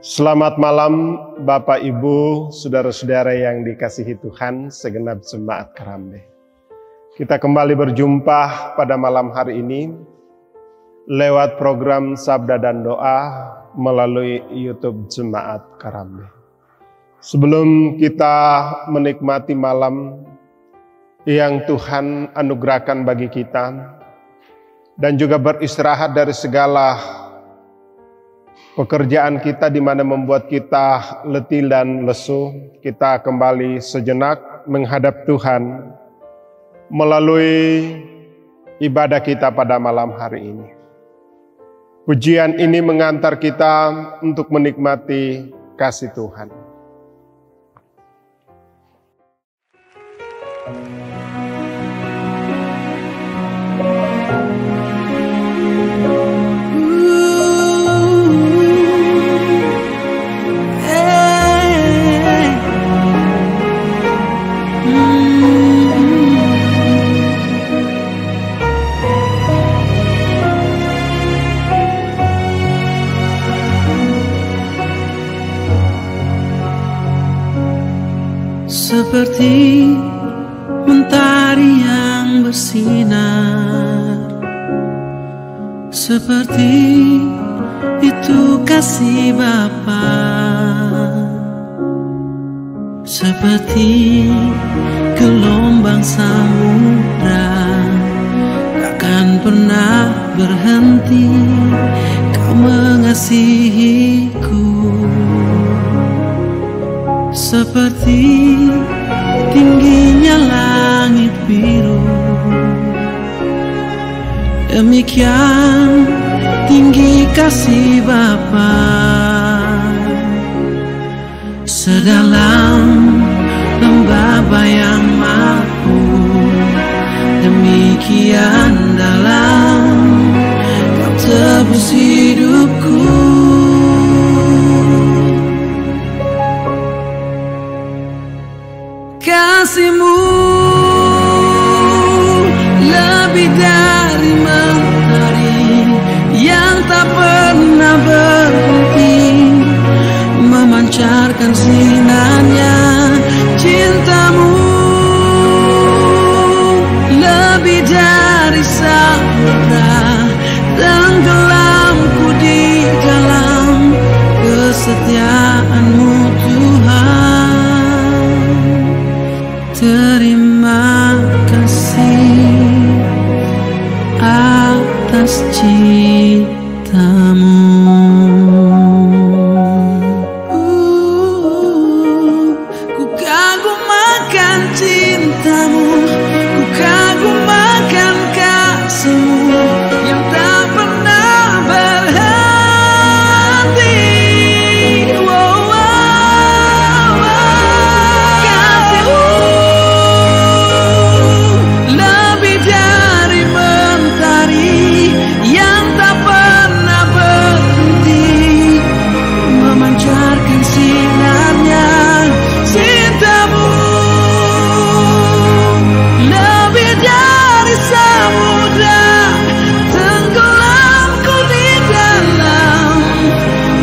Selamat malam Bapak Ibu, saudara-saudara yang dikasihi Tuhan, segenap jemaat Karambe. Kita kembali berjumpa pada malam hari ini lewat program Sabda dan Doa melalui YouTube Jemaat Karambe. Sebelum kita menikmati malam yang Tuhan anugerahkan bagi kita dan juga beristirahat dari segala pekerjaan kita di mana membuat kita letih dan lesu, kita kembali sejenak menghadap Tuhan melalui ibadah kita pada malam hari ini. Pujian ini mengantar kita untuk menikmati kasih Tuhan. Seperti mentari yang bersinar, seperti itu kasih Bapa, seperti gelombang samudra, takkan pernah berhenti Kau mengasihiku. Seperti tingginya langit biru, demikian tinggi kasih Bapa. Sedalam lembah bayang mampu, demikian dalam Kau tebus hidupku. Kasih-Mu lebih dari mentari yang tak pernah berhenti memancarkan sinarnya. Cinta-Mu lebih dari samudra, tenggelamku di dalam kesetiaan-Mu Tuhan. Terima kasih atas cinta-Mu. Ku kagum akan cinta-Mu, ku kagum akan kasih-Mu yang tak pernah berhenti.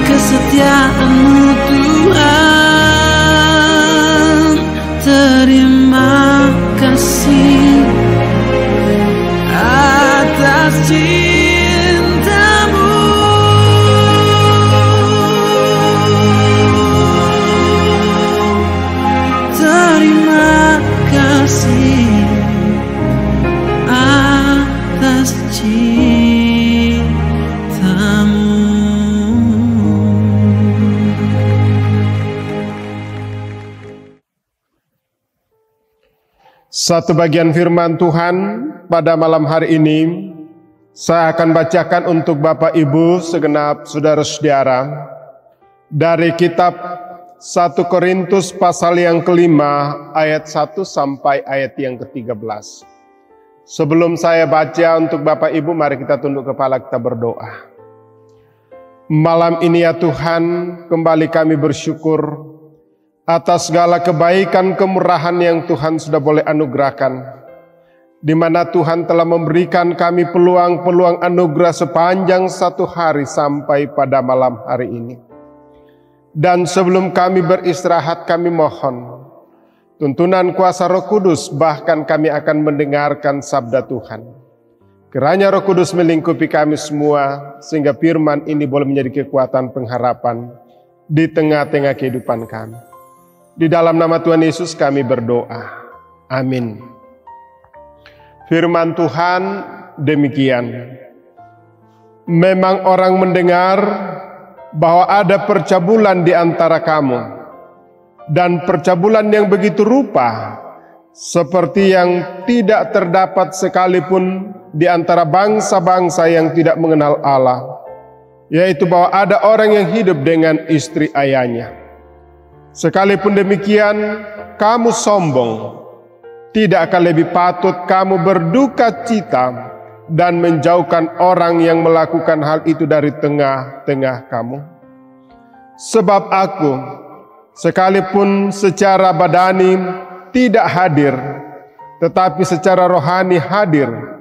Kesetiaan-Mu Tuhan, terima kasih atas cinta-Mu. Terima kasih atas cinta-Mu. Satu bagian firman Tuhan pada malam hari ini saya akan bacakan untuk Bapak Ibu segenap saudara-saudara dari kitab 1 Korintus pasal yang kelima ayat 1 sampai ayat yang ke-13. Sebelum saya baca untuk Bapak Ibu, mari kita tunduk kepala, kita berdoa. Malam ini ya Tuhan, kembali kami bersyukur atas segala kebaikan kemurahan yang Tuhan sudah boleh anugerahkan, di mana Tuhan telah memberikan kami peluang-peluang anugerah sepanjang satu hari sampai pada malam hari ini. Dan sebelum kami beristirahat, kami mohon tuntunan kuasa Roh Kudus, bahkan kami akan mendengarkan sabda Tuhan. Kiranya Roh Kudus melingkupi kami semua, sehingga firman ini boleh menjadi kekuatan pengharapan di tengah-tengah kehidupan kami. Di dalam nama Tuhan Yesus kami berdoa. Amin. Firman Tuhan demikian. Memang orang mendengar bahwa ada percabulan di antara kamu, dan percabulan yang begitu rupa seperti yang tidak terdapat sekalipun di antara bangsa-bangsa yang tidak mengenal Allah, yaitu bahwa ada orang yang hidup dengan istri ayahnya. Sekalipun demikian, kamu sombong. Tidak akan lebih patut kamu berduka cita dan menjauhkan orang yang melakukan hal itu dari tengah-tengah kamu. Sebab aku, sekalipun secara badani tidak hadir, tetapi secara rohani hadir